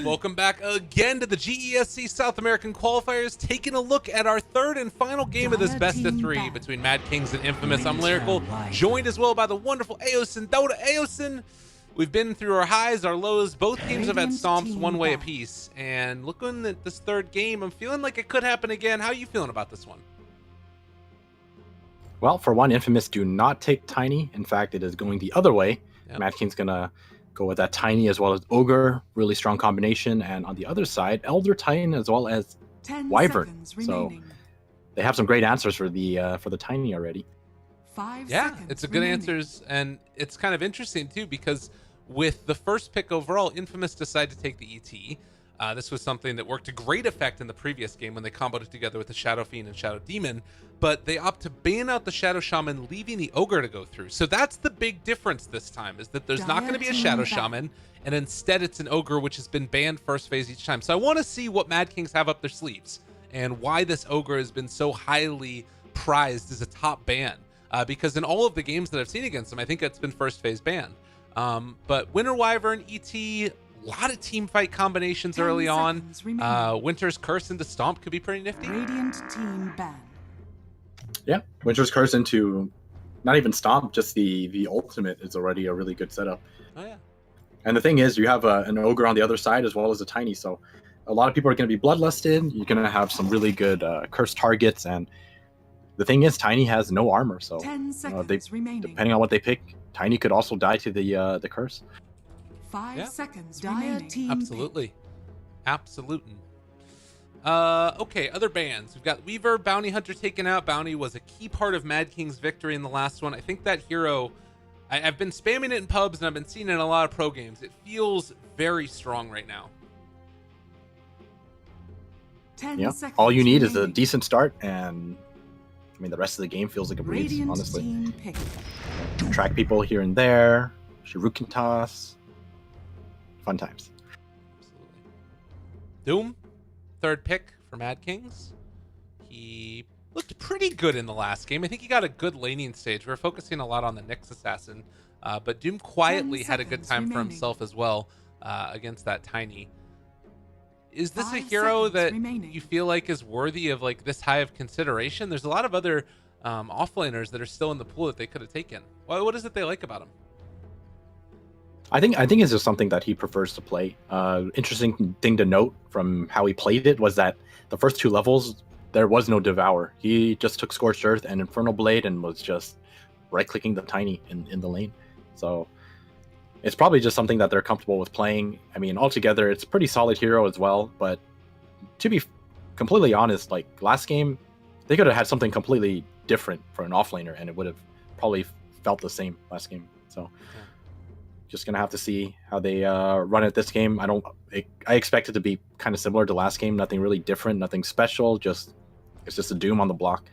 Welcome back again to the GESC South American Qualifiers, taking a look at our third and final game of this best of three between Mad Kings and Infamous. I'm Lyrical, joined as well by the wonderful Aosin. Dota Aosin, we've been through our highs, our lows. Both teams have had stomps one way apiece. And looking at this third game, I'm feeling like it could happen again. How are you feeling about this one? Well, for one, Infamous do not take Tiny. In fact, it is going the other way. Yep. Mad King's going to go with that Tiny as well as Ogre, really strong combination. And on the other side, Elder Titan as well as Wyvern. So they have some great answers for the Tiny already. It's a good answers, and it's kind of interesting too because with the first pick overall, Infamous decided to take the ET. This was something that worked to great effect in the previous game when they comboed it together with the Shadow Fiend and Shadow Demon, but they opt to ban out the Shadow Shaman, leaving the Ogre to go through. So that's the big difference this time, is that there's not going to be a Shadow Shaman, and instead it's an Ogre, which has been banned first phase each time. So I want to see what Mad Kings have up their sleeves, and why this Ogre has been so highly prized as a top ban. Because in all of the games that I've seen against them, I think it's been first phase ban. But Winter Wyvern, ET, a lot of team fight combinations early on. Winter's Curse into Stomp could be pretty nifty. Radiant team ban. Yeah, Winter's Curse into not even Stomp, just the ultimate is already a really good setup. Oh yeah. And the thing is, you have an Ogre on the other side as well as a Tiny, so a lot of people are going to be bloodlusted. You're going to have some really good curse targets, and the thing is, Tiny has no armor, so depending on what they pick, Tiny could also die to the curse. 5 seconds remaining. Absolutely. Okay, other bans. We've got Weaver, Bounty Hunter taken out. Bounty was a key part of Mad King's victory in the last one. I think that hero, I've been spamming it in pubs and I've been seeing it in a lot of pro games. It feels very strong right now. Yeah, all you need is a decent start, and I mean, the rest of the game feels like a breeze, honestly. Track people here and there, Shuriken toss, fun times. Absolutely. Doom, third pick for Mad Kings. He looked pretty good in the last game. I think he got a good laning stage. We were focusing a lot on the Nyx Assassin, but Doom quietly had a good time for himself as well against that Tiny. Is this a hero that you feel like is worthy of like this high of consideration? There's a lot of other offlaners that are still in the pool that they could have taken. What is it they like about him? I think it's just something that he prefers to play. Interesting thing to note from how he played it was that the first 2 levels there was no Devour. He just took Scorched Earth and Infernal Blade and was just right-clicking the Tiny in the lane. So it's probably just something that they're comfortable with playing. I mean, altogether, it's a pretty solid hero as well. But to be completely honest, like last game, they could have had something completely different for an offlaner, and it would have probably felt the same last game. So just gonna have to see how they run it this game. I expect it to be kind of similar to last game. Nothing really different, nothing special. It's just a Doom on the block.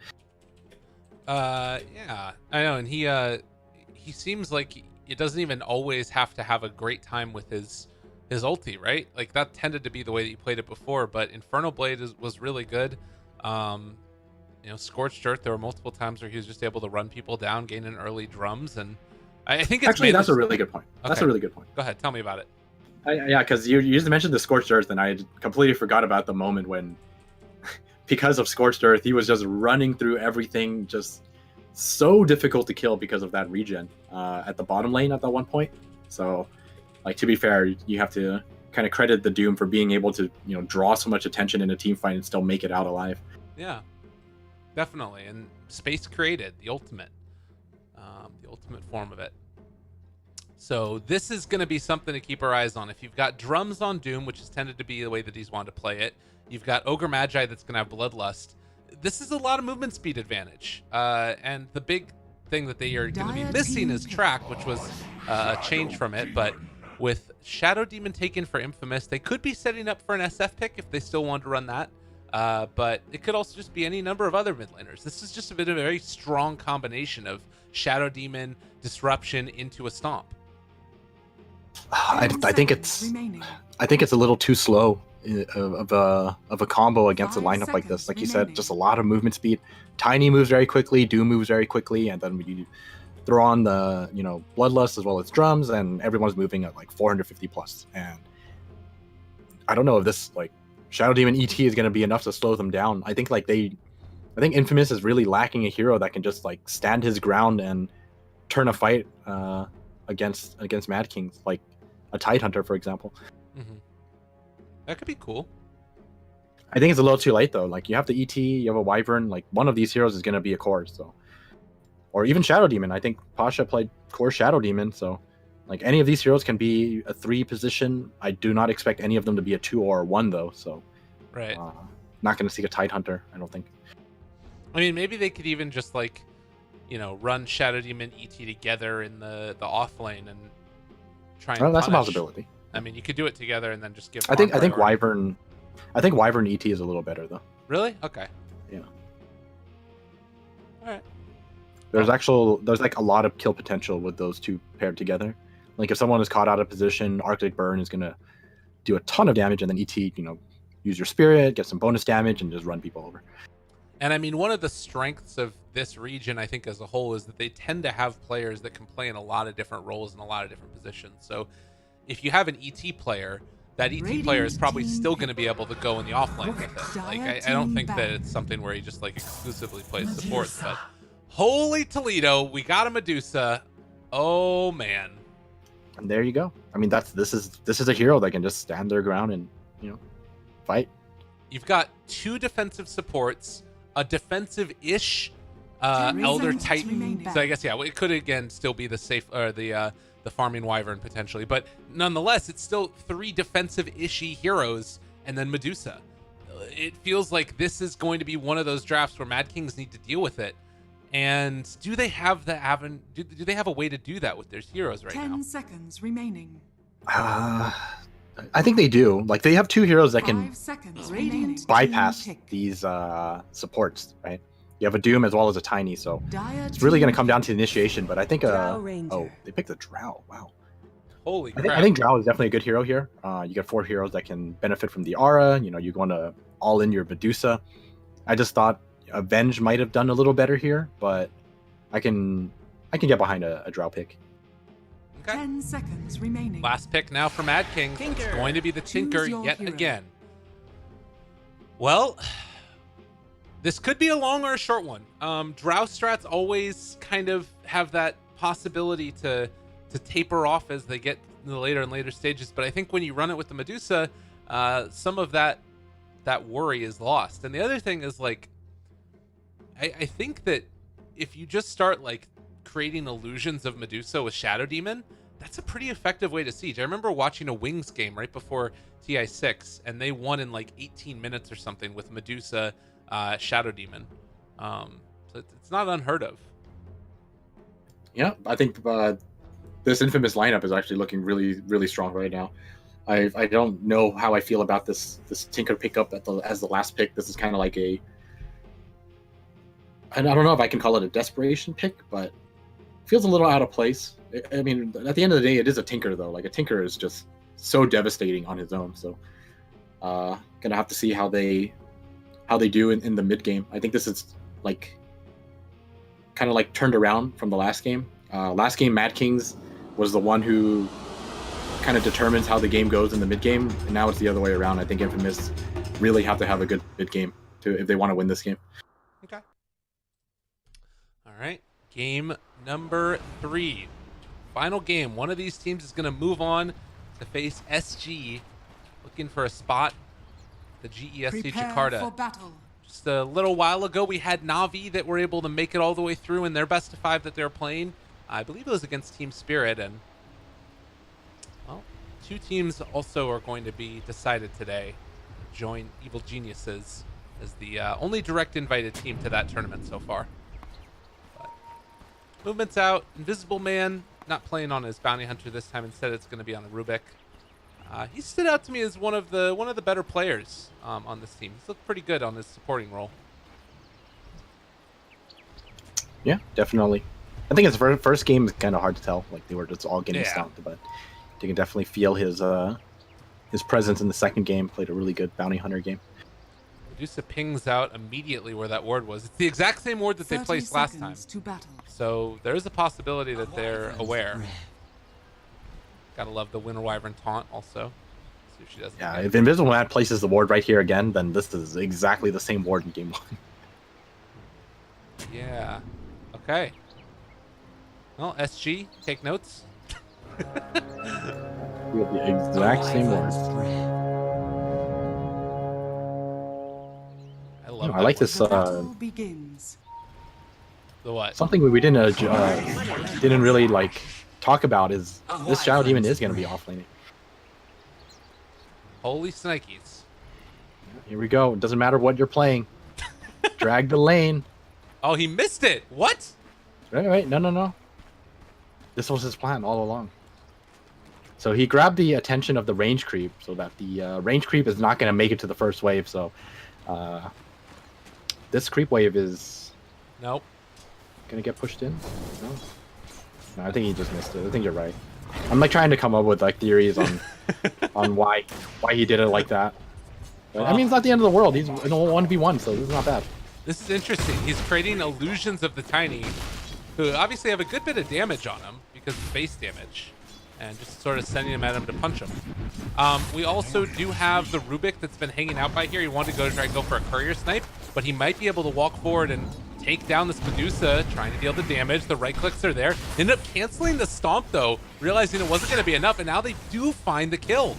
Yeah, I know, and he seems like it doesn't even always have to have a great time with his ulti, right? Like that tended to be the way that you played it before, but Infernal Blade was really good. You know, Scorched Earth, there were multiple times where he was just able to run people down, gain an early drums, and I think it's actually that's a really good point. Okay. That's a really good point. Go ahead, tell me about it. Yeah, because you just mentioned the Scorched Earth, and I completely forgot about the moment when, because of Scorched Earth, he was just running through everything, just so difficult to kill because of that regen at the bottom lane at that one point. So, like, to be fair, you have to kind of credit the Doom for being able to, you know, draw so much attention in a team fight and still make it out alive. Yeah, definitely. And space created the ultimate form of it. So this is going to be something to keep our eyes on. If you've got drums on Doom, which has tended to be the way that he's wanted to play it, you've got Ogre Magi that's going to have Bloodlust. This is a lot of movement speed advantage, and the big thing that they are going to be missing is track, which was a change from it. But with Shadow Demon taken for Infamous, they could be setting up for an SF pick if they still want to run that. But it could also just be any number of other mid laners. This is just a very strong combination of Shadow Demon disruption into a Stomp. I think it's a little too slow of a combo against a lineup like this. Like you said, just a lot of movement speed. Tiny moves very quickly, Doom moves very quickly, and then you throw on the Bloodlust as well as drums, and everyone's moving at like 450 plus. And I don't know if this like Shadow Demon ET is going to be enough to slow them down. I think Infamous is really lacking a hero that can just like stand his ground and turn a fight against Mad Kings, like a Tidehunter, for example. That could be cool. I think it's a little too late though. Like you have the ET, you have a Wyvern. Like one of these heroes is going to be a core. So, or even Shadow Demon. I think Pasha played core Shadow Demon. So, like any of these heroes can be a 3 position. I do not expect any of them to be a 2 or a 1 though. So, right. Not going to see a Tidehunter, I don't think. I mean, maybe they could even just like, run Shadow Demon ET together in the off lane and try and that's a punish. possibility. I mean, you could do it together and then just give. I think Wyvern ET is a little better though. Really? Okay. Yeah. All right. There's like a lot of kill potential with those two paired together. Like if someone is caught out of position, Arctic Burn is gonna do a ton of damage, and then ET, use your Spirit, get some bonus damage, and just run people over. And I mean, one of the strengths of this region, I think, as a whole, is that they tend to have players that can play in a lot of different roles in a lot of different positions. So if you have an ET player, that ET player is probably still going to be able to go in the offlane with it. Like, I don't think that it's something where he just like exclusively plays support. But holy Toledo, we got a Medusa. Oh man. And there you go. I mean, this is a hero that can just stand their ground and fight. You've got 2 defensive supports, a defensive-ish Elder Titan. So I guess it could again still be the safe or the farming Wyvern potentially, but nonetheless, it's still 3 defensive-ishy heroes and then Medusa. It feels like this is going to be one of those drafts where Mad Kings need to deal with it. And do they have do they have a way to do that with their heroes right now? 10 seconds remaining. I think they do. Like they have 2 heroes that can bypass these supports, right? You have a Doom as well as a Tiny, so it's really going to come down to the initiation. But I think they picked the Drow. Wow. Holy crap. I think Drow is definitely a good hero here. You get 4 heroes that can benefit from the aura. You want to all in your Medusa. I just thought Avenge might have done a little better here, but I can get behind a Drow pick. Okay. 10 seconds remaining. Last pick now for Mad Kings. It's going to be the Tinker yet again. Well, this could be a long or a short one. Drow strats always kind of have that possibility to taper off as they get in the later and later stages, but I think when you run it with the Medusa, some of that worry is lost. And the other thing is like, I think that if you just start like creating illusions of Medusa with Shadow Demon, that's a pretty effective way to siege. I remember watching a Wings game right before TI6, and they won in like 18 minutes or something with Medusa, Shadow Demon. So it's not unheard of. Yeah, I think this Infamous lineup is actually looking really, really strong right now. I don't know how I feel about this Tinker pickup as the last pick. This is kind of like I don't know if I can call it a desperation pick, but it feels a little out of place. I mean, at the end of the day, it is a Tinker, though. Like, a Tinker is just so devastating on his own. So, gonna have to see how they do in the mid game. I think this is like kind of like turned around from the last game. Last game, Mad Kings was the one who kind of determines how the game goes in the mid game, and now it's the other way around. I think Infamous really have to have a good mid game if they want to win this game. Okay. All right, game number 3. Final game. One of these teams is going to move on to face SG, looking for a spot at the GESC Jakarta. For battle. Just a little while ago, we had Na'Vi that were able to make it all the way through in their best of 5 that they were playing. I believe it was against Team Spirit, and well, 2 teams also are going to be decided today. Join Evil Geniuses as the only direct invited team to that tournament so far. But movements out. Invisible Man not playing on his Bounty Hunter this time. Instead, it's going to be on a Rubik. He stood out to me as one of the better players on this team. He's looked pretty good on his supporting role. Yeah, definitely. I think his first game is kind of hard to tell. Like they were just all getting stomped, but you can definitely feel his presence in the second game. Played a really good Bounty Hunter game. Medusa pings out immediately where that ward was. It's the exact same ward that they placed last time. So there is a possibility that they're aware. Gotta love the Winter Wyvern taunt also. See if she does. Yeah, if Invisible Man places the ward right here again, then this is exactly the same ward in game 1. Yeah. Okay. Well, SG, take notes. We have the exact same ward. I love. I like that this. The battle begins. The what? Something we didn't really like talk about is this Shadow Demon is going to be offlaning. Holy Snikes. Here we go. It doesn't matter what you're playing. Drag the lane. Oh, he missed it. What? Right. No. This was his plan all along. So he grabbed the attention of the range creep so that the range creep is not going to make it to the first wave. So this creep wave is Nope. going to get pushed in. No, I think he just missed it. I think you're right. I'm like trying to come up with like theories on on why he did it like that. But, I mean, it's not the end of the world. He's in a 1v1, so this is not bad. This is interesting. He's creating illusions of the Tiny, who obviously have a good bit of damage on him because of base damage, and just sort of sending him at him to punch him. We also do have the Rubik that's been hanging out by here. He wanted to try and go for a courier snipe, but he might be able to walk forward and take down this Medusa, trying to deal the damage. The right clicks are there. Ended up canceling the stomp though, realizing it wasn't going to be enough, and now they do find the kill.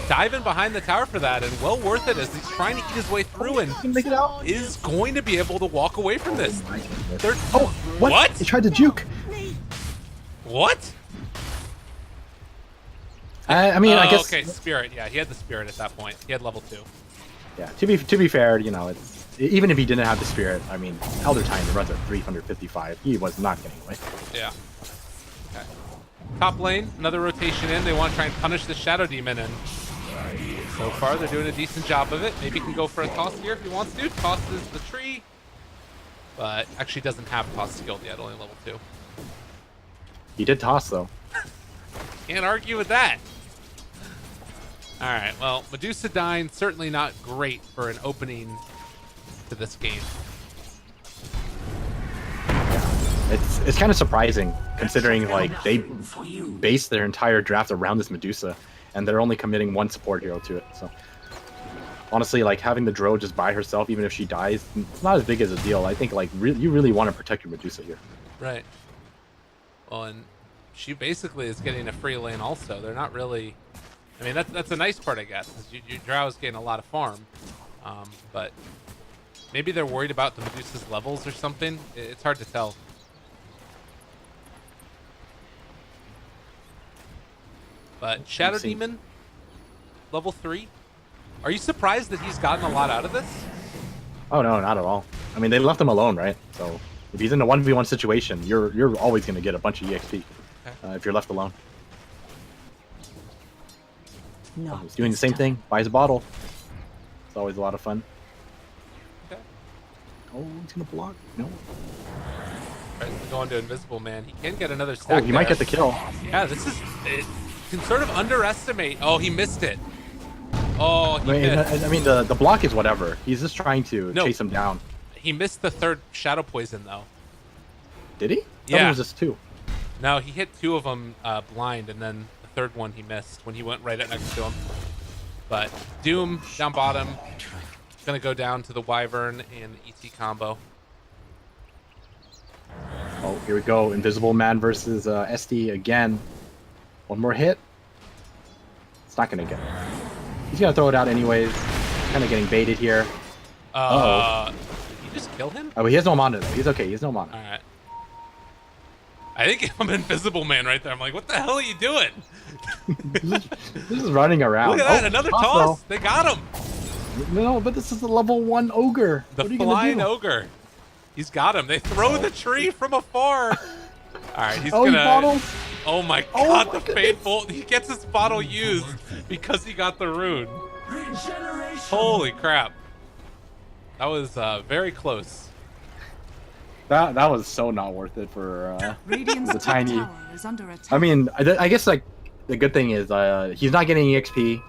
Diving behind the tower for that, and well worth it as he's trying to eat his way through and Make it out. is going to be able to walk away from this. Oh, what? He tried to juke. What? I mean, I guess. Okay, spirit. Yeah, he had the spirit at that point. He had level 2. Yeah. To be fair, you know, it's even if he didn't have the spirit, I mean, Elder Time runs at 355. He was not getting away. Yeah. Okay. Top lane, another rotation in. They want to try and punish the Shadow Demon, and so far they're doing a decent job of it. Maybe he can go for a toss here if he wants to. Tosses the tree, but actually doesn't have toss skilled yet, only level 2. He did toss though. Can't argue with that. All right, well, Medusa dying, certainly not great for an opening to this game. It's kind of surprising considering like they based their entire draft around this Medusa, and they're only committing one support hero to it. So honestly, like having the Dro just by herself, even if she dies, it's not as big as a deal. I think like you really want to protect your Medusa here. Right. Well, and she basically is getting a free lane also. They're not really... I mean, that's a nice part, I guess. Your Drow's getting a lot of farm. But maybe they're worried about the Medusa's levels or something. It's hard to tell. But Shadow Demon, level 3. Are you surprised that he's gotten a lot out of this? Oh no, not at all. I mean, they left him alone, right? So if he's in a 1v1 situation, you're always going to get a bunch of EXP if you're left alone. No. He's doing the same thing. Buys a bottle. It's always a lot of fun. Okay. Oh, he's going to block. No. Tries to go into Invisible Man. He can get another stack. Oh, he might get the kill. Yeah, this is... It can sort of underestimate... Oh, he missed it. Oh, he missed. I mean, the block is whatever. He's just trying to chase him down. He missed the third Shadow Poison, though. Did he? Yeah. It was just 2. No, he hit 2 of them blind, and then the third one he missed when he went right up next to him. But Doom down bottom. Gonna go down to the Wyvern and ET combo. Oh, here we go. Invisible Man versus SD again. One more hit. It's not gonna get it. He's gonna throw it out anyways. Kind of getting baited here. Did you just kill him? Oh, he has no mana though. He's okay. He has no mana. All right. I think I'm Invisible Man right there. I'm like, what the hell are you doing? This is running around. Look at that, another toss. They got him. No, but this is the level 1 ogre. The what are you flying gonna do? ogre. He's got him. They throw the tree from afar. All right, he's Oh, gonna. he bottles. Oh my Oh god, my the goodness. fateful. He gets his bottle used because he got the rune. Holy crap. That was very close. That was so not worth it for Radiant's the top tiny. tower is under attack. I mean, I guess like the good thing is he's not getting EXP.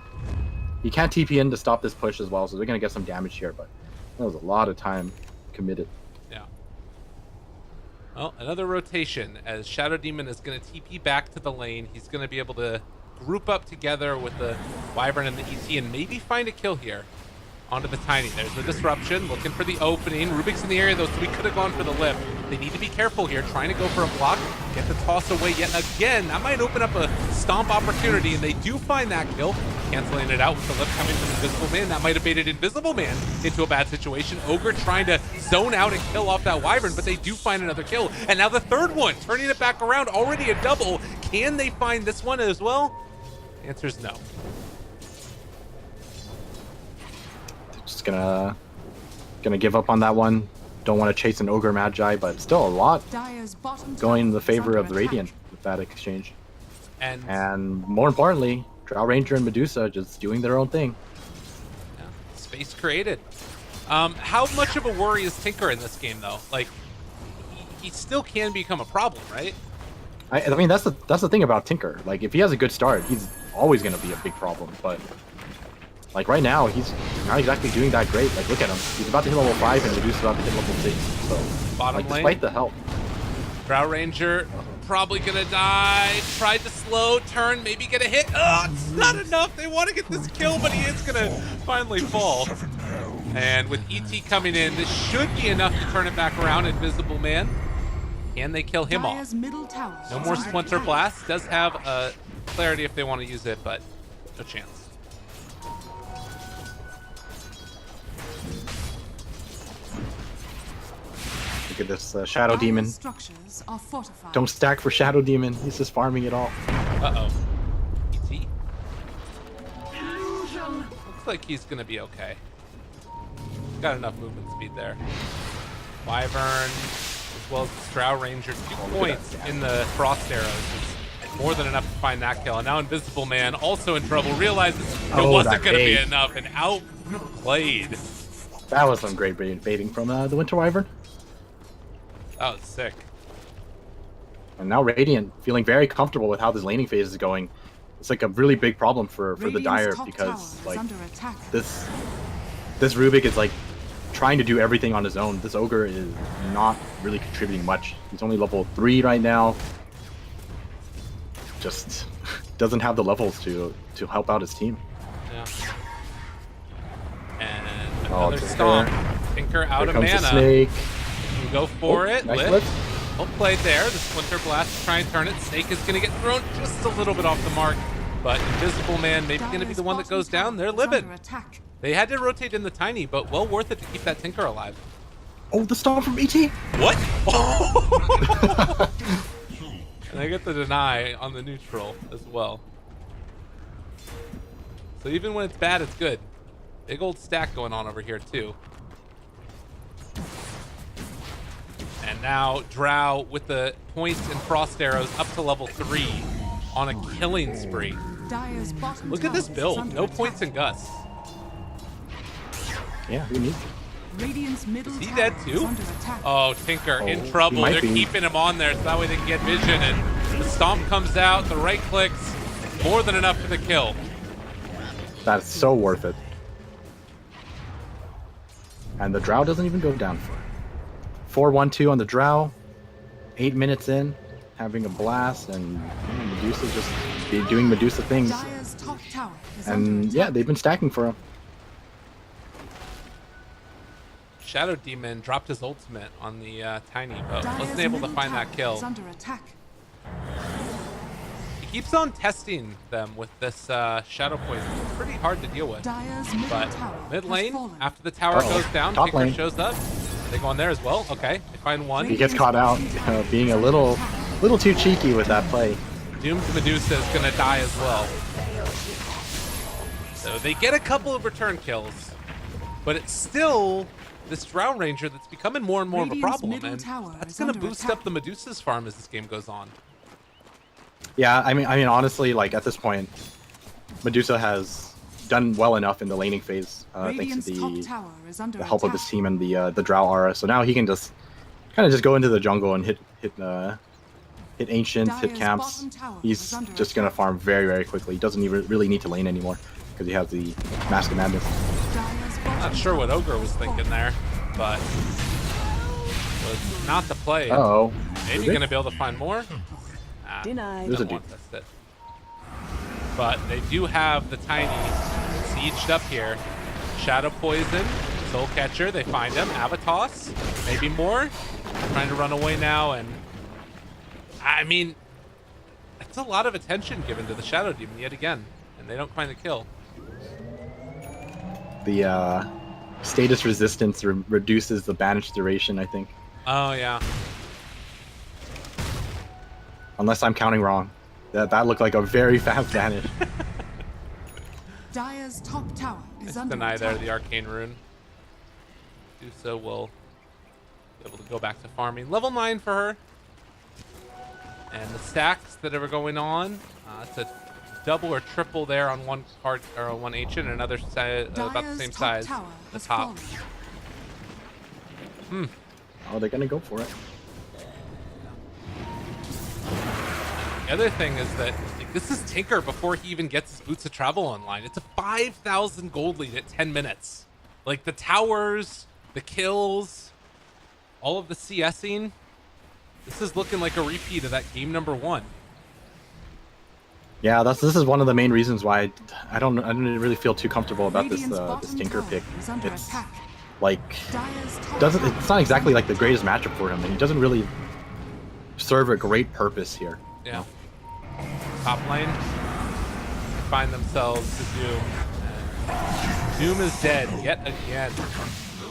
He can't TP in to stop this push as well, so they're gonna get some damage here. But that was a lot of time committed. Yeah. Well, another rotation as Shadow Demon is going to TP back to the lane. He's going to be able to group up together with the Wyvern and the ET and maybe find a kill here. Onto the Tiny. There's the disruption, looking for the opening. Rubik's in the area though, so we could have gone for the lift. They need to be careful here, trying to go for a block, get the toss away yet again. That might open up a stomp opportunity, and they do find that kill. Canceling it out with the lift coming from Invisible Man. That might have baited Invisible Man into a bad situation. Ogre trying to zone out and kill off that Wyvern, but they do find another kill. And now the third one, turning it back around, already a double. Can they find this one as well? The answer is no. Just gonna give up on that one. Don't want to chase an Ogre Magi, but still a lot going in the favor of the Radiant with that exchange. And more importantly, Drow Ranger and Medusa just doing their own thing. Yeah, space created. How much of a worry is Tinker in this game though? Like, he still can become a problem, right? I mean, that's the thing about Tinker. Like, if he has a good start, he's always gonna be a big problem. But like right now, he's not exactly doing that great. Like, look at him. He's about to hit level 5 and Medusa's about to hit level 6. So, bottom like, lane, despite the help. Drow Ranger probably gonna die. Tried to slow turn, maybe get a hit. Oh, it's not enough. They want to get this kill, but he is gonna finally fall. And with ET coming in, this should be enough to turn it back around. Invisible Man. Can they kill him off? No more Splinter Blast. Does have clarity if they want to use it, but no chance. Look at this Shadow Demon. Don't stack for Shadow Demon. He's just farming it all. Uh-oh. ET. Looks like he's going to be okay. Got enough movement speed there. Wyvern, as well as the Drow Ranger. 2 points in the Frost Arrows. It's more than enough to find that kill. And now Invisible Man also in trouble. Realizes it wasn't going to be enough and outplayed. That was some great baiting from the Winter Wyvern. That was sick. And now Radiant feeling very comfortable with how this laning phase is going. It's like a really big problem for the Dire because like this Rubik is like trying to do everything on his own. This Ogre is not really contributing much. He's only level 3 right now. Just doesn't have the levels to help out his team. Yeah. And another stomp. Tinker out of mana. Snake. You go for it. Nice Lift. Well played there. The Splinter Blast to try and turn it. Snake is going to get thrown just a little bit off the mark. But Invisible Man maybe going to be the one that goes down. They're living. They had to rotate in the Tiny, but well worth it to keep that Tinker alive. Oh, the stomp from ET. What? And they get the deny on the neutral as well. So even when it's bad, it's good. Big old stack going on over here too. And now Drow with the points and Frost Arrows up to level 3 on a killing spree. Look at this build. No points and Gus. Yeah, who needs it? Is he dead too? Oh, Tinker in trouble. They're keeping him on there so that way they can get vision. And the stomp comes out. The right clicks. More than enough for the kill. That's so worth it. And the Drow doesn't even go down for it. 4-1-2 on the Drow. 8 minutes in, having a blast, and Medusa just doing Medusa things. And yeah, they've been stacking for him. Shadow Demon dropped his ultimate on the Tiny, but wasn't able to find that kill. He keeps on testing them with this Shadow Poison. It's pretty hard to deal with. But mid lane, after the tower goes down, Tinker shows up. They go on there as well. Okay, they find one. He gets caught out, being a little too cheeky with that play. Doomed Medusa is gonna die as well. So they get a couple of return kills, but it's still this Drow Ranger that's becoming more and more of a problem, and that's gonna boost up the Medusa's farm as this game goes on. Yeah, I mean, honestly, like at this point, Medusa has done well enough in the laning phase, thanks to the help of his team and the Drow aura. So now he can just kind of just go into the jungle and hit ancients, hit camps. He's just gonna farm very, very quickly. He doesn't even really need to lane anymore because he has the Mask of Madness. Not sure what Ogre was thinking there, but was not the play. Uh-oh. Maybe gonna be able to find more. Denied. There's a dude. but they do have the Tiny sieged up here. Shadow Poison, Soul Catcher, they find him. Avatos, maybe more. Trying to run away now, and I mean, it's a lot of attention given to the Shadow Demon yet again, and they don't find the kill. The status resistance reduces the banish duration, I think. Oh, yeah. Unless I'm counting wrong. That looked like a very fast banish. Dire's top tower is Nice under deny attack. there, the Arcane Rune. Do so will be able to go back to farming. Level 9 for her. And the stacks that are going on, it's a double or triple there on one card or on one ancient, and another about the Dire's same top size. tower The has top. fallen. Oh, they're gonna go for it. The other thing is that like, this is Tinker before he even gets his Boots of Travel online. It's a 5,000 gold lead at 10 minutes. Like the towers, the kills, all of the CSing. This is looking like a repeat of that game number 1. Yeah, this is one of the main reasons why I don't really feel too comfortable about this Radiant's this bottom Tinker tower pick. is under It's attack. like Dire's top it's not exactly like the greatest matchup for him, and he doesn't really serve a great purpose here. Yeah. Top lane. Find themselves to Doom. And Doom is dead yet again.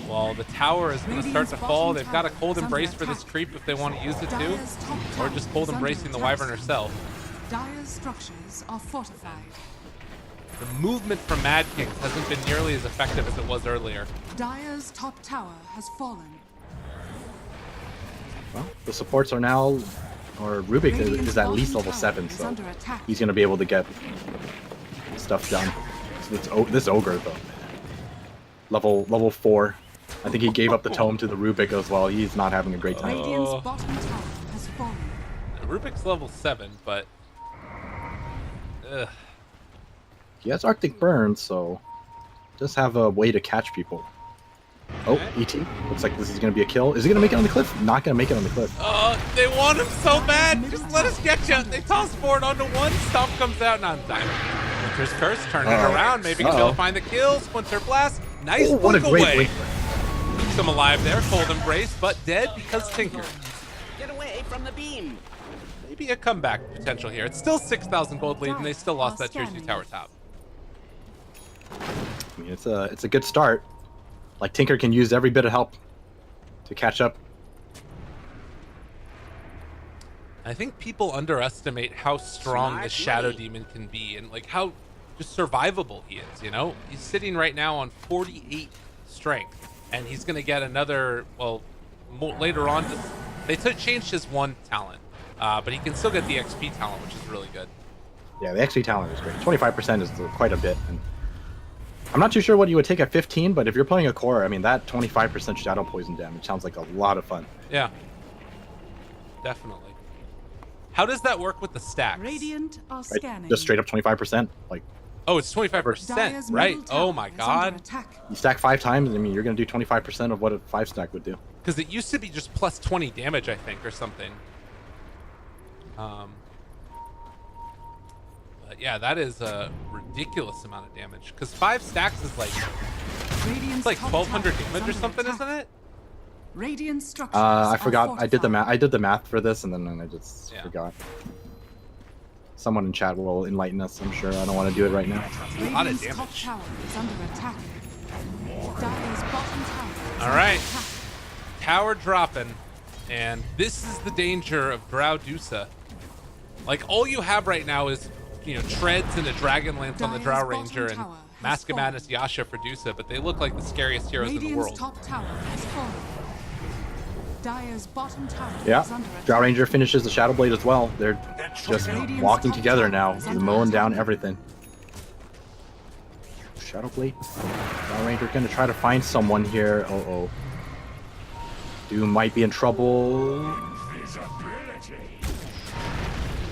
Well, the tower is going to start to fall. They've got a cold embrace for this creep if they want to use it too. Dire's top Or tower just cold is under embracing the attack. Wyvern herself. Dire's structures are fortified. The movement from Mad Kings hasn't been nearly as effective as it was earlier. Dire's top tower has fallen. Well, the supports are now, or Rubik Radiant's is at least bottom level tower 7, is so under attack. he's gonna be able to get stuff done. So this ogre though, level 4. I think he gave up the tome to the Rubik as well. He's not having a great time. Radiant's Oh. bottom tower has fallen. Rubik's level 7, but ugh. He has Arctic Burn, so just have a way to catch people. Oh, Okay. ET. Looks like this is going to be a kill. Is he going to make it on the cliff? Not going to make it on the cliff. Oh, they want him so bad. Just let us get you. They toss forward onto one. Stomp comes out. Not in time. Winter's Curse. Turn it around. Maybe he'll be able to find the kill. Splinter Blast. Nice Oh, what a blink great away. blink. Keeps him alive there. Cold Embrace, but dead because Tinker. Get away from the beam. Maybe a comeback potential here. It's still 6,000 gold lead, and they still lost that tier 2 tower top. I mean, it's a good start. Like, Tinker can use every bit of help to catch up. I think people underestimate how strong Smart the Shadow play. Demon can be, and like how just survivable he is. You know, he's sitting right now on 48 strength, and he's going to get another. Well, later on, they changed his 1 talent, but he can still get the XP talent, which is really good. Yeah, the XP talent is great. 25% is quite a bit. And I'm not too sure what you would take at 15, but if you're playing a core, I mean, that 25% Shadow Poison damage sounds like a lot of fun. Yeah, definitely. How does that work with the stacks? Radiant are Right? scanning. Just straight up 25%. Like, Oh, it's 25%, Dire's right? middle Oh tower my is under god. attack. you stack 5 times, I mean, you're going to do 25% of what a 5 stack would do. Because it used to be just plus 20 damage, I think, or something. But yeah, that is a ridiculous amount of damage. Because 5 stacks is like, Radiant's it's like top 1,200 tower is damage or under something, attack. isn't it? Radiant structures I are forgot. I did the fortified. math. I did the math for this, and then I just Yeah. forgot. Someone in chat will enlighten us. I'm sure. I don't want to do it right now. A lot of Radiant's top damage. tower is under attack. Dire's bottom tower is All under right. attack. Tower dropping. And this is the danger of Drow Dusa. Like, all you have right now is, you know, treads and a dragon lance on the Dire's Drow bottom Ranger and tower has Mask of fallen. Madness Yasha for Dusa, but they look like the scariest heroes in the Radiant's world. top tower has fallen. Dire's bottom tower Yeah. is under attack. Drow Ranger finishes the Shadow Blade as well. They're just Radiant's walking top together tower now, is under mowing attack. down everything. Shadow Blade. Drow Ranger gonna try to find someone here. Oh. Doom might be in trouble.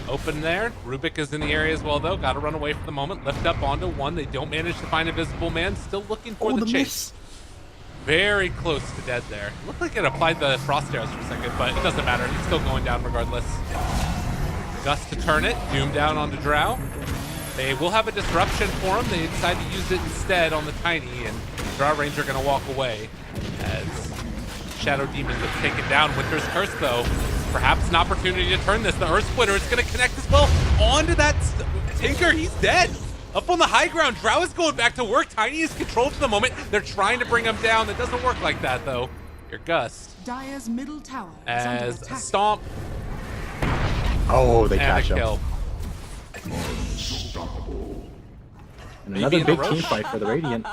Open there. Rubik is in the area as well, though. Got to run away for the moment. Lift up onto 1. They don't manage to find a visible man. Still looking for the chase. miss. Very close to dead there. Looked like it applied the frost arrows for a second, but it doesn't matter. He's still going down regardless. Gust to turn it. Doom down onto Drow. They will have a disruption for him. They decide to use it instead on the Tiny, and Drow Ranger going to walk away as Shadow Demon gets taken down. Winter's Curse, though, perhaps an opportunity to turn this. The Earth Splitter is going to connect as well onto that Tinker. He's dead. Up on the high ground, Drow is going back to work. Tiny is controlled for the moment. They're trying to bring him down. That doesn't work like that, though. Your Gust. Dire's middle tower is under As a attack. Stomp Oh, they and a catch him. kill. And another Maybe in big a team row. fight for the Radiant.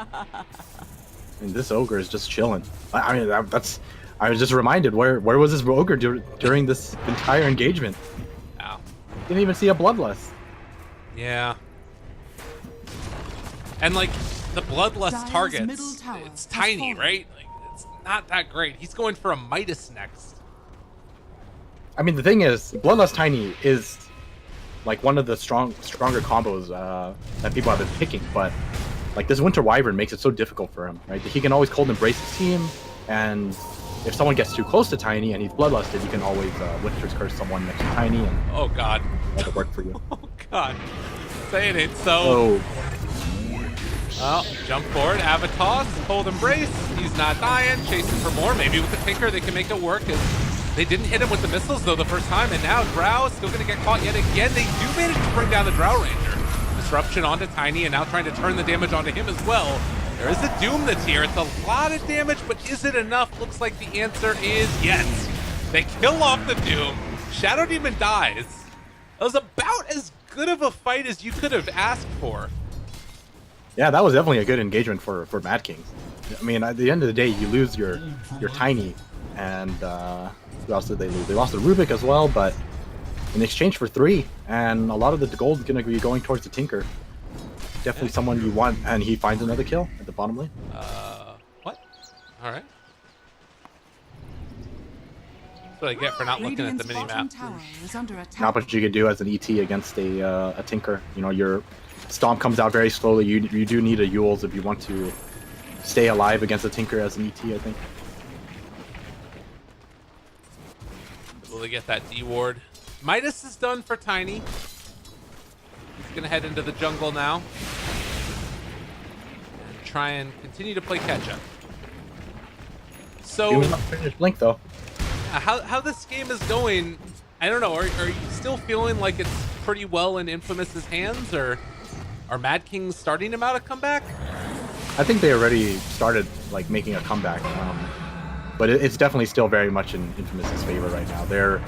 And this Ogre is just chilling. I mean, that's... I was just reminded, where was this Ogre during this entire engagement? Ow. Didn't even see a Bloodlust. Yeah. And like the Bloodlust Dire's targets, middle tower it's has tiny, fallen. right? Like it's not that great. He's going for a Midas next. I mean, the thing is, Bloodlust Tiny is like one of the stronger combos that people have been picking, but like this Winter Wyvern makes it so difficult for him, right? He can always cold embrace his team, and if someone gets too close to Tiny and he's Bloodlusted, you can always Winter's Curse someone next to Tiny and Oh God. that'll work for you. Oh God. Saying it so. So, Well, jump forward, Avatos, cold embrace. He's not dying, chasing for more. Maybe with the Tinker they can make it work. As they didn't hit him with the missiles though the first time, and now Drow is still gonna get caught yet again. They do manage to bring down the Drow Ranger. Disruption onto Tiny, and now trying to turn the damage onto him as well. There is a Doom that's here. It's a lot of damage, but is it enough? Looks like the answer is yes. They kill off the Doom. Shadow Demon dies. That was about as good of a fight as you could have asked for. yeah, that was definitely a good engagement for Mad Kings. I mean, at the end of the day, you lose your Tiny, and who else did they lose? They lost the Rubik as well, but in exchange for 3, and a lot of the gold is going to be going towards the Tinker. Definitely someone you want, and he finds another kill at the bottom lane. What? All right. That's what I get for not looking at the Radiant's bottom mini-map. tower is under attack. Not much you could do as an ET against a Tinker. You know, your Stomp comes out very slowly. You do need a Yules if you want to stay alive against a Tinker as an ET, I think. Will they get that D ward? Midas is done for Tiny. He's gonna head into the jungle now. And try and continue to play catch up. So Doing not finished Blink though. how this game is going, I don't know. Are you still feeling like it's pretty well in Infamous's hands, or are Mad Kings starting him out a comeback? I think they already started like making a comeback, but it's definitely still very much in Infamous's favor right now. They're,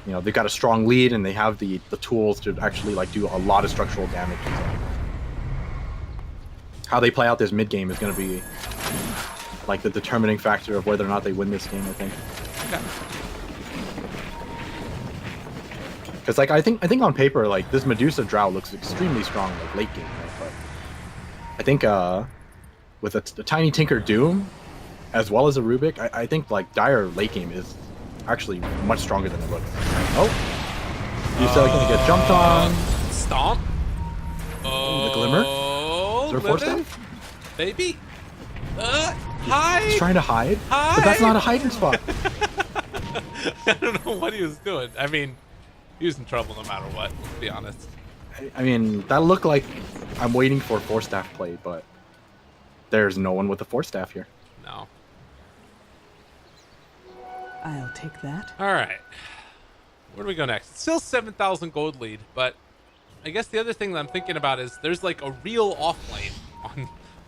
you know, they've got a strong lead and they have the tools to actually like do a lot of structural damage. So how they play out this mid game is going to be like the determining factor of whether or not they win this game, I think. Okay. Because like I think on paper like this Medusa Drow looks extremely strong like late game, right? But I think with a tiny Tinker Doom as well as a Rubik, I think like Dire late game is actually much stronger than it looks. Oh, you still gonna get jumped on? Stomp. The Glimmer? Is there a force living? dive? Maybe. Hi. He's trying to hide, Hi. but that's not a hiding spot. I don't know what he was doing. I mean, he was in trouble no matter what, to be honest. I mean, that looked like I'm waiting for Force Staff play, but there's no one with a Force Staff here. No. I'll take that. All right. Where do we go next? It's still 7,000 gold lead, but I guess the other thing that I'm thinking about is there's like a real off lane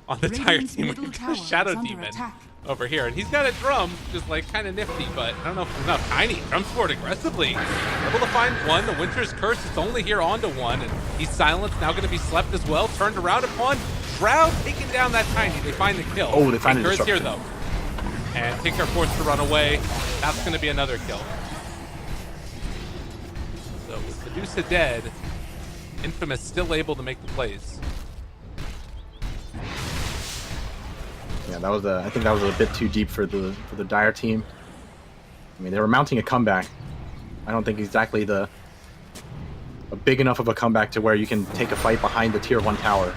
on the entire Radiant's team. middle We've got tower a Shadow is under Demon attack. over here, and he's got a drum, which is like kind of nifty, but I don't know if it's enough. Tiny drums forward aggressively, able to find one. The Winter's Curse is only here onto one, and he's silenced. Now going to be slept as well. Turned around upon Drow, taking down that Tiny. They find the kill. Oh, they find the Tinker is here disruption. though, and Tinker forced to run away. That's going to be another kill. So with Medusa dead, Infamous still able to make the plays. Yeah, that was I think that was a bit too deep for the Dire team. I mean, they were mounting a comeback. I don't think exactly a big enough of a comeback to where you can take a fight behind the tier 1 tower.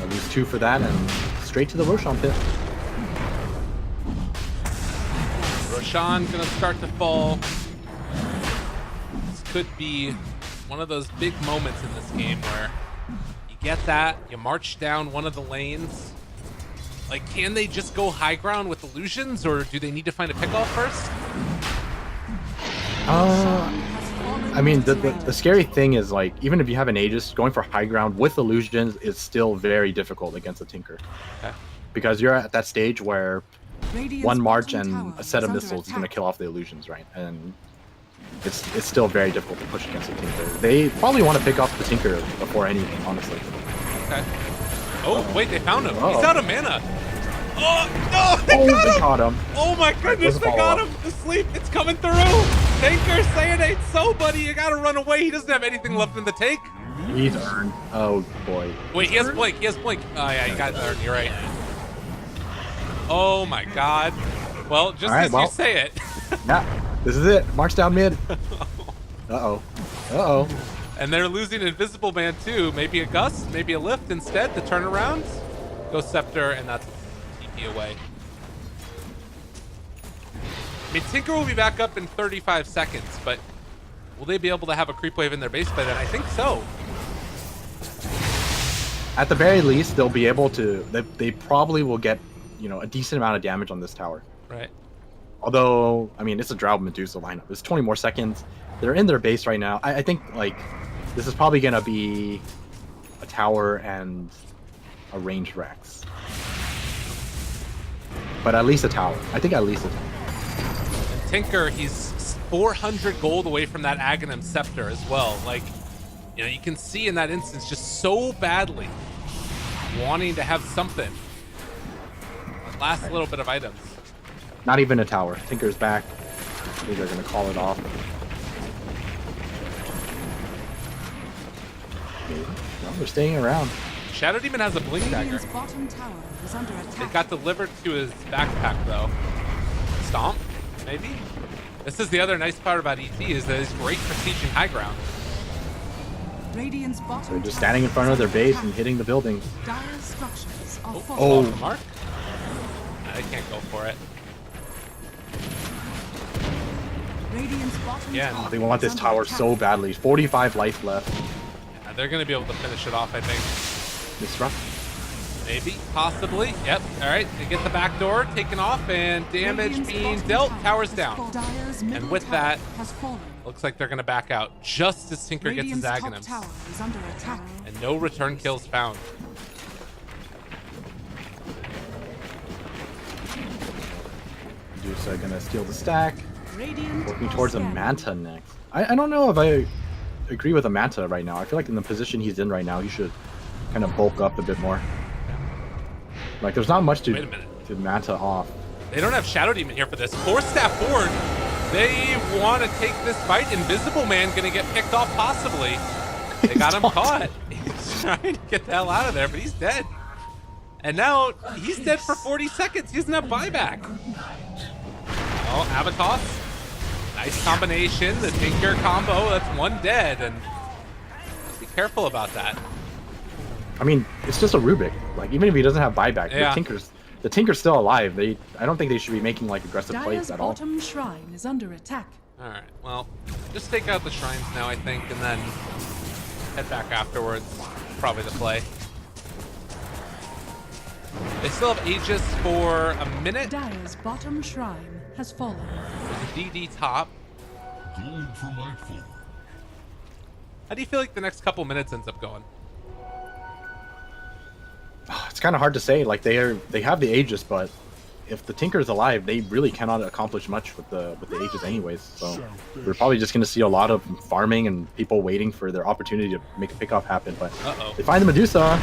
Lose 2 for that and straight to the Roshan pit. Roshan gonna start to fall. This could be one of those big moments in this game where you get that, you march down one of the lanes. Like, can they just go high ground with illusions, or do they need to find a pickoff first? I mean, the scary thing is, like, even if you have an Aegis, going for high ground with illusions is still very difficult against a Tinker. Okay. Because you're at that stage where Radiant's one march bottom and tower a set of is under missiles is going to attack. kill off the illusions, right? And it's still very difficult to push against a Tinker. They probably want to pick off the Tinker before anything, honestly. Okay. Oh, wait, they found him. Uh-oh. He's out of mana. Oh, no, they got him. Oh my goodness, There's a they got follow-up. him. The sleep, it's coming through. Tinker saying ain't so, buddy. You gotta run away. He doesn't have anything left in the tank. He's earned. Oh, boy. Wait, he has blink. He has blink. Oh, yeah, you got earned. You're right. Oh my god. Well, just All right, as well. you say it. Yeah, this is it. March down mid. Uh-oh. Uh-oh. And they're losing Invisible Man too. Maybe a Gust, maybe a Lift instead to turn around. Go Scepter, and that's TP away. I mean, Tinker will be back up in 35 seconds, but will they be able to have a creep wave in their base by then? I think so. At the very least, they'll be able to... They probably will get, you know, a decent amount of damage on this tower. Right. Although, I mean, it's a Drow Medusa lineup. There's 20 more seconds. They're in their base right now. I think, like, this is probably going to be a tower and a ranged Rex. But at least a tower. I think at least a tower. And Tinker, he's 400 gold away from that Aghanim Scepter as well. Like, you know, you can see in that instance just so badly wanting to have something. Last little bit of items. Not even a tower. Tinker's back. I think they're going to call it off. No, they're staying around. Shadow Demon has a blink dagger. Radiant's bottom tower is under attack. It got delivered to his backpack though. Stomp, maybe? This is the other nice part about ET is that it's great for sieging high ground. Radiant's bottom They're just tower standing in front of their is base under and hitting the buildings. attack. Dire structures are Oh, falling. Mark? I can't go for it. Radiant's bottom Yeah, tower They want is this under tower attack. so badly. 45 life left. Yeah, they're gonna be able to finish it off, I think. Disrupt. Maybe, possibly. Yep. All right, they get the back door taken off and damage Radiant's being bottom dealt. tower Towers has down. fallen. Dire's middle And with tower that, has fallen. looks like they're gonna back out just as Tinker gets his Radiant's top Aghanims. tower is under attack. And no return kills found. Medusa gonna steal the stack. Radiant Working are towards a scanning. Manta next. I don't know if I agree with a Manta right now. I feel like in the position he's in right now, he should kind of bulk up a bit more. Like, there's not much Wait a to minute. Manta off. They don't have Shadow Demon here for this. Force Staff forward. They want to take this fight. Invisible Man gonna get picked off possibly. They got him caught. He's trying to get the hell out of there, but he's dead. And now he's dead for 40 seconds. He doesn't have buyback. Oh, Abatos. Nice combination. The Tinker combo. That's one dead. And be careful about that. I mean, it's just a Rubik. Like, even if he doesn't have buyback, Yeah. the Tinker's still alive. I don't think they should be making like aggressive plays Dire's at all. bottom shrine is under attack. All right. Well, just take out the shrines now, I think, and then head back afterwards. Probably the play. They still have Aegis for a minute. Dire's bottom shrine has fallen. There's a DD top. How do you feel like the next couple minutes ends up going? It's kind of hard to say. Like, they have the Aegis, but if the Tinker's alive, they really cannot accomplish much with the Aegis anyways. So we're probably just going to see a lot of farming and people waiting for their opportunity to make a pickoff happen. But Uh-oh. they find the Medusa.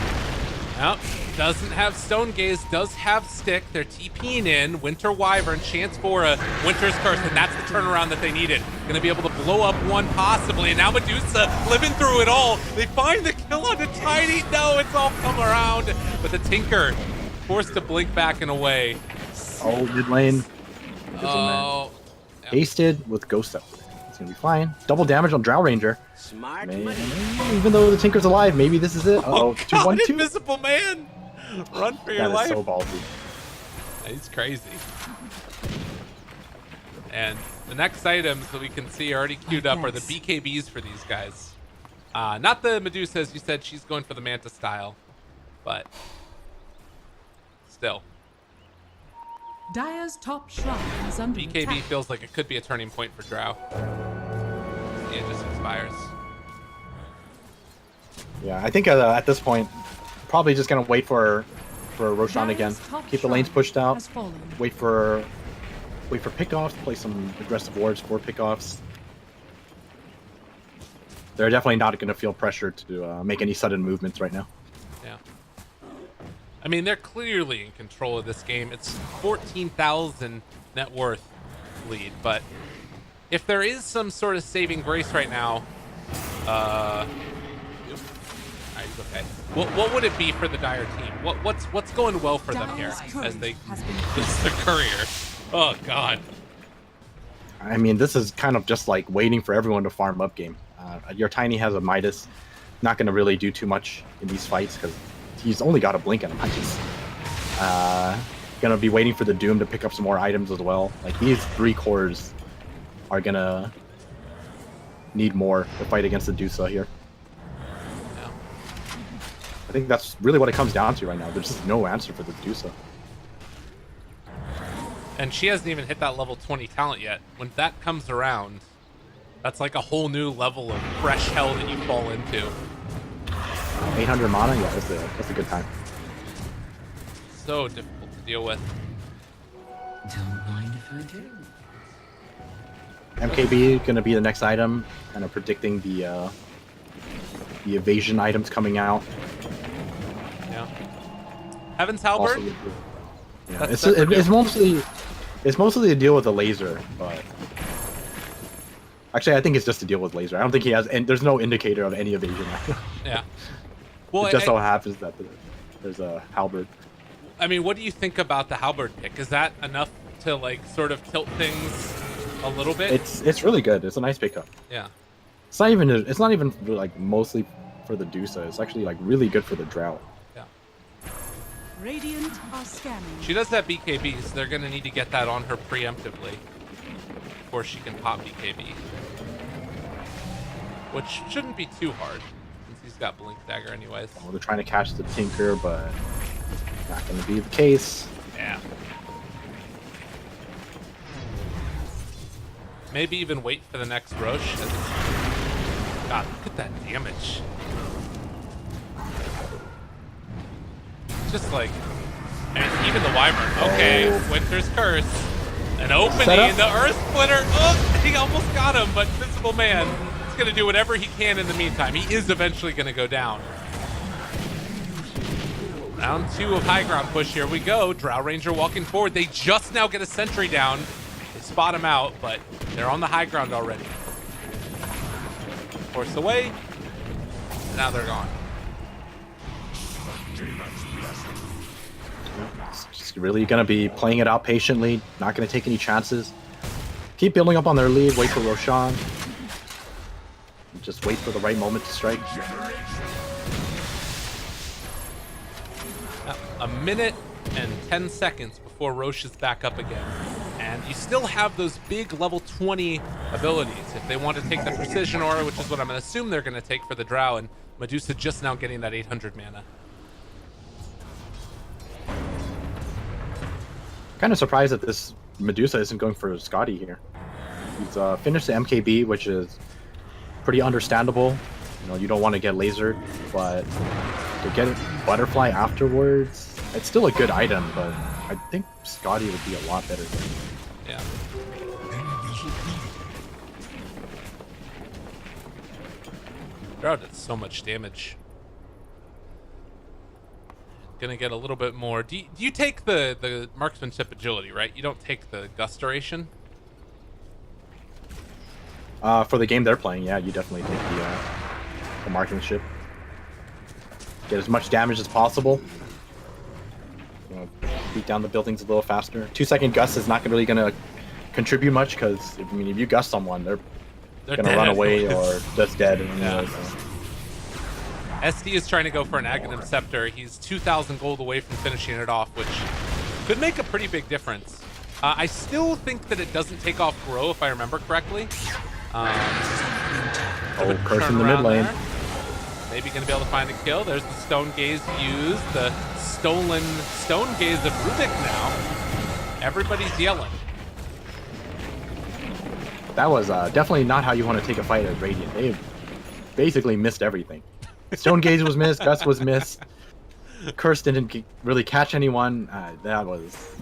Nope. Doesn't have Stone Gaze, does have Stick. They're TPing in. Winter Wyvern, chance for a Winter's Curse, and that's the turnaround that they needed. Gonna be able to blow up one possibly, and now Medusa living through it all. They find the kill on the Tiny. No, it's all come around. But the Tinker forced to blink back and away. Oh, mid lane. Oh. Yeah. Hasted with Ghost Scepter. It's going to be fine. Double damage on Drow Ranger. Smart Man, money. even though the Tinker's alive, maybe this is it. Oh, Uh-oh, God, 2-1-2. Invisible Man. Run for your That is life. so ballsy. He's crazy. And the next items that we can see already queued up are the BKBs for these guys. Not the Medusa, as you said. She's going for the Manta style, but still. Dire's top shrine is under BKB attack. feels like it could be a turning point for Drow. It just expires. Yeah, I think at this point, probably just gonna wait for Roshan again. Dire's top Keep the lanes shrine pushed out. has fallen. Wait for pickoffs. Play some aggressive wards for pickoffs. They're definitely not going to feel pressured to make any sudden movements right now. Yeah. I mean, they're clearly in control of this game. It's 14,000 net worth lead, but if there is some sort of saving grace right now, alright, okay. What would it be for the Dire team? What's going well for them here Dire's as they? courier has been This is the courier. Oh God. I mean, this is kind of just like waiting for everyone to farm up game. Your Tiny has a Midas. Not going to really do too much in these fights because he's only got a blink and a Midas. Going to be waiting for the Doom to pick up some more items as well. Like, these 3 cores are going to need more to fight against the Dusa here. Yeah. I think that's really what it comes down to right now. There's just no answer for the Dusa. And she hasn't even hit that level 20 talent yet. When that comes around, that's like a whole new level of fresh hell that you fall into. 800 mana? Yeah, that's a good time. So difficult to deal with. Don't mind if I do. MKB gonna be the next item, kind of predicting the evasion items coming out. Yeah. Heaven's Halberd? Also, yeah, That's it's separate. it's mostly to deal with the laser, but actually I think it's just to deal with laser. I don't think he has, and there's no indicator of any evasion. Yeah. Well, It just so happens that there's a halberd. I mean, what do you think about the Halberd pick? Is that enough to like sort of tilt things a little bit? It's really good. It's a nice pickup. Yeah. It's not even like mostly for the Dusa. It's actually like really good for the Drow. Yeah. Radiant are scanning. She does have BKB, so they're gonna need to get that on her preemptively before she can pop BKB, which shouldn't be too hard since he's got Blink Dagger anyways. Well, they're trying to catch the Tinker, but not going to be the case. Yeah. Maybe even wait for the next Roche. God, look at that damage. Just like, and even the Wyvern. Okay, Oh. Winter's Curse. An Set opening, up. the Earth Splitter. Oh, he almost got him, but Invisible Man is going to do whatever he can in the meantime. He is eventually going to go down. Round 2 of high ground push. Here we go. Drow Ranger walking forward. They just now get a sentry down. They spot him out, but they're on the high ground already. Force away. Now they're gone. Just really going to be playing it out patiently. Not going to take any chances. Keep building up on their lead. Wait for Roshan. Just wait for the right moment to strike. A minute and 10 seconds before Roche is back up again. And you still have those big level 20 abilities. If they want to take the Precision Aura, which is what I'm going to assume they're going to take for the Drow, and Medusa just now getting that 800 mana. Kind of surprised that this Medusa isn't going for Scotty here. He's finished the MKB, which is pretty understandable. You know, you don't want to get lasered, but to get Butterfly afterwards, it's still a good item, but I think Scotty would be a lot better than Yeah. Drow did so much damage. Gonna get a little bit more. Do you take the marksmanship agility, right? You don't take the gust duration? For the game they're playing, yeah, you definitely take the marksmanship. Get as much damage as possible. You know, beat down the buildings a little faster. 2-second gust is not really gonna contribute much because if you gust someone, they're gonna dead run away anyways. or just dead. Yeah. Anyways, so. SD is trying to go for an Aghanim Scepter. He's 2,000 gold away from finishing it off, which could make a pretty big difference. I still think that it doesn't take off Grow, if I remember correctly. Oh, curse in the mid lane. Maybe going to be able to find a kill. There's the Stone Gaze used. The stolen Stone Gaze of Rubik now. Everybody's yelling. That was definitely not how you want to take a fight at Radiant. They basically missed everything. Stone Gaze was missed. Gust was missed. Curse didn't really catch anyone. That was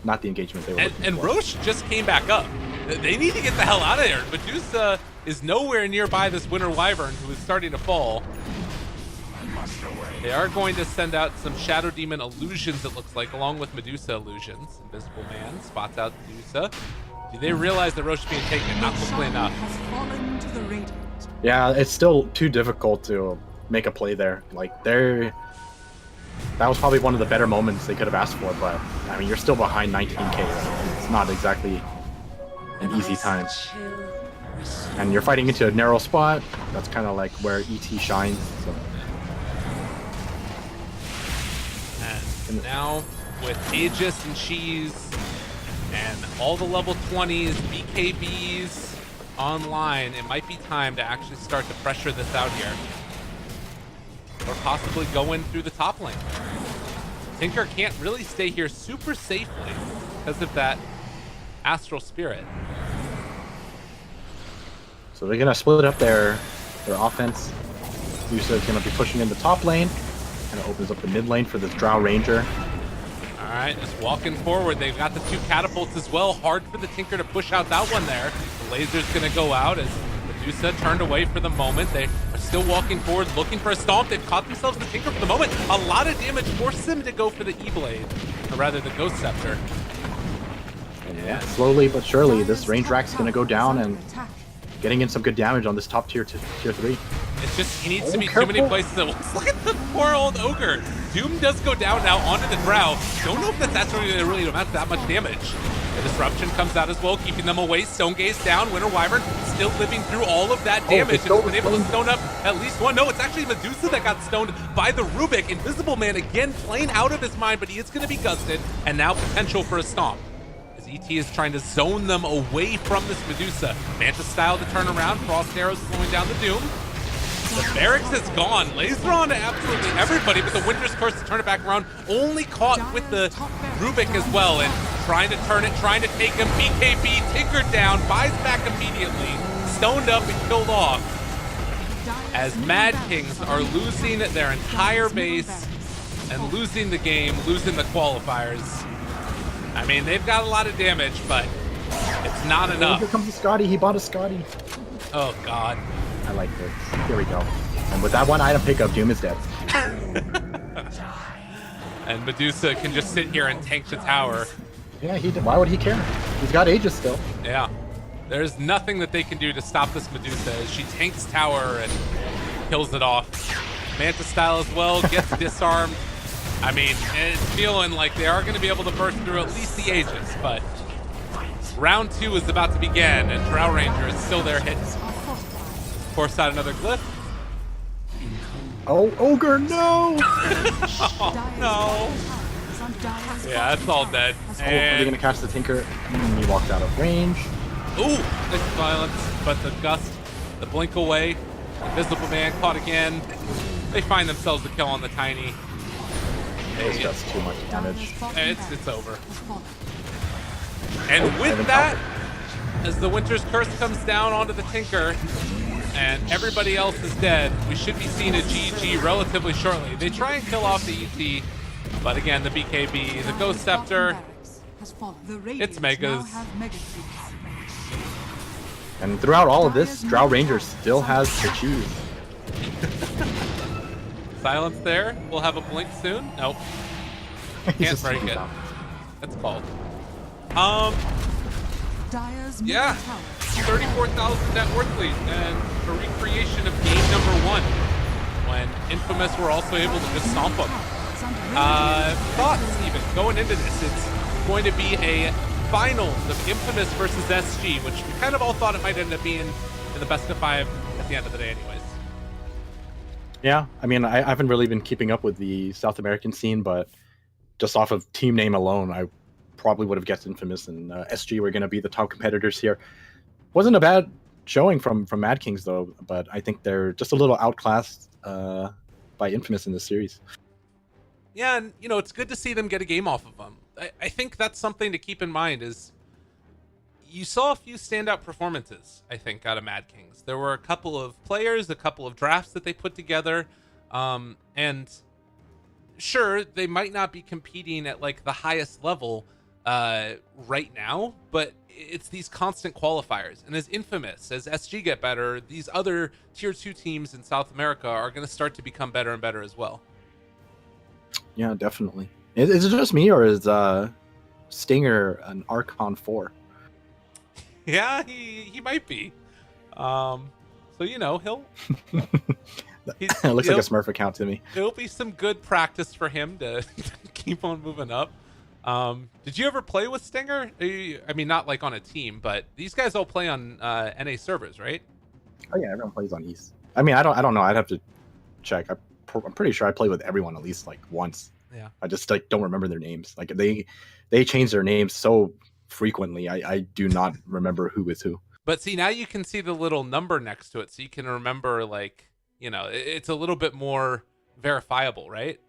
not the engagement they were looking And for. Roche just came back up. They need to get the hell out of there. Medusa is nowhere nearby this Winter Wyvern, who is starting to fall. They are going to send out some Shadow Demon illusions, it looks like, along with Medusa illusions. Invisible Man spots out Medusa. Do they realize that Roche is being taken? Not quickly enough. Has fallen to the Radiant. Yeah, it's still too difficult to make a play there. Like, that was probably one of the better moments they could have asked for, but I mean, you're still behind 19k. Right? It's not exactly an easy time. And you're fighting into a narrow spot. That's kind of like where ET shines. So. And now with Aegis and Cheese and all the level 20s, BKBs online, it might be time to actually start to pressure this out here. Or possibly go in through the top lane. Tinker can't really stay here super safely because of that Astral Spirit. So they're gonna split up their offense. Yusa is gonna be pushing in the top lane, kind of opens up the mid lane for this Drow Ranger. All right, just walking forward. They've got the 2 catapults as well. Hard for the Tinker to push out that one there. The laser's gonna go out as Medusa turned away for the moment. They are still walking forward, looking for a stomp. They've caught themselves the Tinker for the moment. A lot of damage forces them to go for the E-Blade, or rather the Ghost Scepter. And yeah, slowly but surely, this range rack's gonna go down and getting in some good damage on this top tier 3. It's just, he needs to be too many places at once. Look at the poor old Ogre. Doom does go down now onto the Drow. Don't know if that's really amount to that much damage. The Disruption comes out as well, keeping them away. Stone Gaze down. Winter Wyvern still living through all of that damage. And has been able to stone up at least one. No, it's actually Medusa that got stoned by the Rubik. Invisible Man again playing out of his mind, but he is going to be gusted. And now potential for a stomp. ET is trying to zone them away from this Medusa. Mantis style to turn around. Frost arrows slowing down the Doom. The Barracks is gone. Laser on to absolutely everybody, but the Winter's Curse to turn it back around. Only caught with the Rubik as well, and trying to turn it, trying to take him. BKB tinkered down, buys back immediately. Stoned up and killed off. As Mad Kings are losing their entire base and losing the game, losing the qualifiers. I mean, they've got a lot of damage, but it's not enough. Here comes the Scotty. He bought a Scotty. Oh, God. I like this. Here we go. And with that one item pickup, Doom is dead. And Medusa can just sit here and tank the tower. Yeah, why would he care? He's got Aegis still. Yeah. There's nothing that they can do to stop this Medusa as she tanks tower and kills it off. Mantis style as well, gets disarmed. I mean, it's feeling like they are going to be able to burst through at least the Aegis, but round 2 is about to begin, and Drow Ranger is still there hitting. Force out another glyph. Oh, Ogre, no! Oh, no. Yeah, that's all dead. Are they going to catch the Tinker? He walked out of range. Ooh, nice violence, but the Gust, the blink away. Invisible Man caught again. They find themselves the kill on the Tiny. It's just too much damage. It's over. And with that, as the Winter's Curse comes down onto the Tinker, and everybody else is dead, we should be seeing a GG relatively shortly. They try and kill off the ET, but again, the BKB, the Ghost Scepter, it's Megas. And throughout all of this, Drow Ranger still has the cheese. Silence there. We'll have a blink soon. Nope. Can't break it. That's called. Yeah. 34,000 net worth lead and a recreation of game number 1 when Infamous were also able to just stomp them. Thoughts even going into this, it's going to be a finals of Infamous versus SG, which we kind of all thought it might end up being in the best of 5 at the end of the day anyways. Yeah, I mean, I haven't really been keeping up with the South American scene, but just off of team name alone, I probably would have guessed Infamous and SG were going to be the top competitors here. Wasn't a bad showing from Mad Kings though, but I think they're just a little outclassed by Infamous in this series. Yeah, and you know, it's good to see them get a game off of them. I think that's something to keep in mind is you saw a few standout performances, I think, out of Mad Kings. There were a couple of players, a couple of drafts that they put together, and sure, they might not be competing at like the highest level right now, but it's these constant qualifiers. And as Infamous, as SG get better, these other tier 2 teams in South America are going to start to become better and better as well. Yeah, definitely. Is it just me, or is Stinger an Archon 4? Yeah, he might be. So you know, It looks like a Smurf account to me. It'll be some good practice for him to keep on moving up. Did you ever play with Stinger? I mean, not like on a team, but these guys all play on NA servers, right? Oh yeah, everyone plays on East. I mean, I don't know. I'd have to check. I'm pretty sure I played with everyone at least like once. Yeah. I just like don't remember their names. Like they change their names so frequently. I do not remember who is who. But see, now you can see the little number next to it, so you can remember, like, you know, it's a little bit more verifiable, right?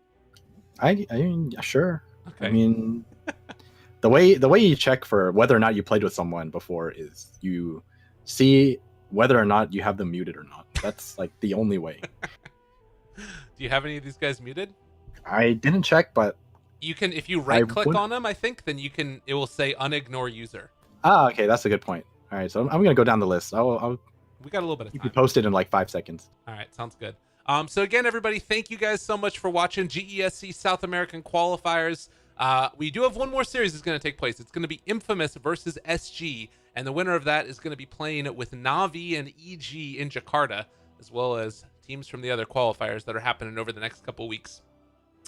I mean, sure. Okay. I mean, the way you check for whether or not you played with someone before is you see whether or not you have them muted or not. That's like the only way. Do you have any of these guys muted? I didn't check, but you can, if you right click on them, I think, then you can, it will say unignore user. Ah, okay, that's a good point. All right, so I'm gonna go down the list. We got a little bit of time. You can post it in like 5 seconds. All right, sounds good. So again, everybody, thank you guys so much for watching GESC South American Qualifiers. We do have one more series that's going to take place. It's going to be Infamous versus SG, and the winner of that is going to be playing with Navi and EG in Jakarta, as well as teams from the other qualifiers that are happening over the next couple weeks.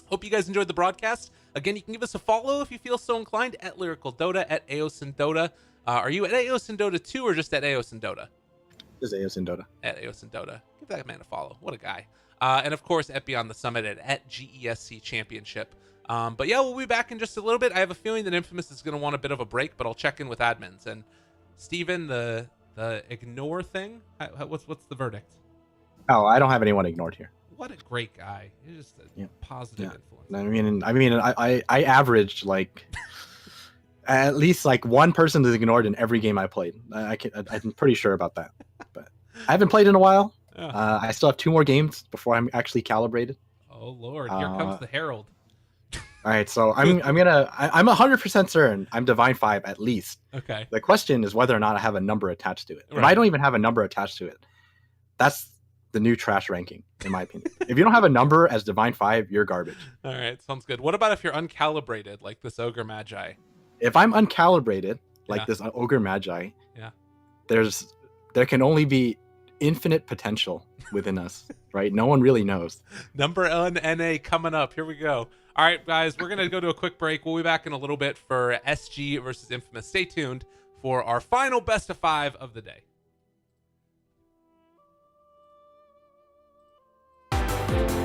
Hope you guys enjoyed the broadcast. Again, you can give us a follow if you feel so inclined at Lyrical Dota, at Aosin Dota. Are you at Aosin Dota 2 or just at Aosin Dota? This is Aosin Dota. At Aosin Dota. Give that man a follow. What a guy. And of course, at Beyond the Summit at GESC Championship. But yeah, we'll be back in just a little bit. I have a feeling that Infamous is going to want a bit of a break, but I'll check in with admins. And Steven, the ignore thing, what's the verdict? Oh, I don't have anyone ignored here. What a great guy. He's just a positive influence. I mean, I averaged like at least like one person is ignored in every game I played. I'm pretty sure about that. But I haven't played in a while. Yeah. I still have 2 more games before I'm actually calibrated. Oh Lord, here comes the Herald. All right, so I'm 100% certain I'm Divine 5 at least. Okay. The question is whether or not I have a number attached to it. Right. If I don't even have a number attached to it, that's the new trash ranking, in my opinion. If you don't have a number as Divine 5, you're garbage. All right, sounds good. What about if you're uncalibrated, like this Ogre Magi? If I'm uncalibrated, like this Ogre Magi, there can only be infinite potential within us, right? No one really knows. Number 1 NA coming up. Here we go. All right, guys, we're going to go to a quick break. We'll be back in a little bit for SG versus Infamous. Stay tuned for our final best of 5 of the day.